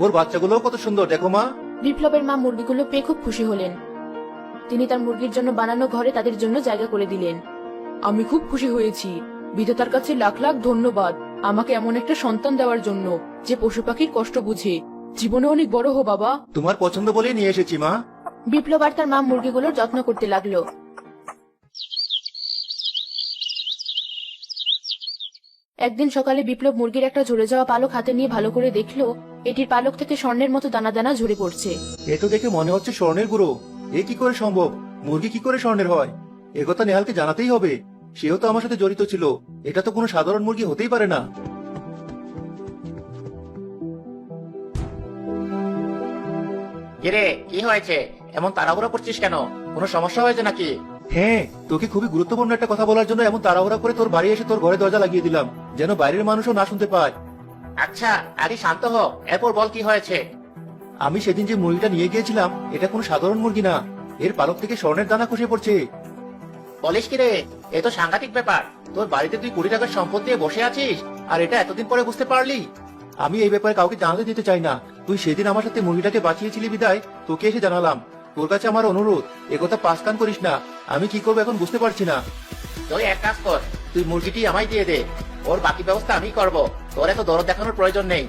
ওর বাচ্চাগুলো কত সুন্দর, দেখো মা। বিপ্লবের মা মুরগিগুলো পেয়ে খুব খুশি হলেন। তিনি তার মুরগির জন্য বানানো ঘরে তাদের জন্য জায়গা করে দিলেন। আমি খুব খুশি হয়েছি। বিধাতার কাছে লাখ লাখ ধন্যবাদ আমাকে এমন একটা সন্তান দেওয়ার জন্য যে পশু পাখির কষ্ট বুঝে। জীবনে অনেক বড় হো বাবা। তোমার পছন্দ বলেই নিয়ে এসেছি মা। বিপ্লব আর তার মা মুরগিগুলোর যত্ন করতে লাগলো। একদিন সকালে বিপ্লব মুরগির একটা ঝরে যাওয়া পালক হাতে নিয়ে ভালো করে দেখলো এটির পালক থেকে স্বর্ণের মতো দানা দানা ঝরে পড়ছে। এ তো দেখে মনে হচ্ছে স্বর্ণের গুঁড়ো। এ কি করে সম্ভব? মুরগি কি করে স্বর্ণের হয়? একথা নেহালকে জানাতেই হবে। সেও তো আমার সাথে জড়িত ছিল। এটা তো কোনো সাধারণ মুরগি হতেই পারে না। কিরে, কি হয়েছে? এমন তাড়াহুড়ো করছিস কেন? কোনো সমস্যা হয়েছে নাকি? হ্যাঁ, তোকে খুবই গুরুত্বপূর্ণ একটা কথা বলার জন্য এমন তাড়াহুড়া করে তোর বাড়ি এসে তোর ঘরে দরজা লাগিয়ে দিলাম, যেন বাইরের মানুষও না শুনতে পায়। আচ্ছা, আগে শান্ত হ, এরপর বল কি হয়েছে। আমি সেদিন যে মুরগিটা নিয়ে গিয়েছিলাম এটা কোনো সাধারণ মুরগি না। এর পালক থেকে স্বর্ণের দানা খসে পড়ছে। বলিস কি রে? এ তো সাংঘাতিক ব্যাপার। তোর বাড়িতে তুই 20 টাকার সম্পদ দিয়ে বসে আছিস, আর এটা এতদিন পরে বুঝতে পারলি? আমি এই ব্যাপারে কাউকে জানাতে দিতে চাই না। তুই সেদিন আমার সাথে মুরগিটাকে বাঁচিয়েছিলি বিদায় তোকে এসে জানালাম। তোর কাছে আমার অনুরোধ, একথা পাস কান করিস না। আমি কি করবো এখন বুঝতে পারছি না। তুই এক কাজ কর, তুই মুরগিটি আমায় দিয়ে দে। ওর বাকি ব্যবস্থা আমি করব। তোর এত দরদ দেখানোর প্রয়োজন নেই।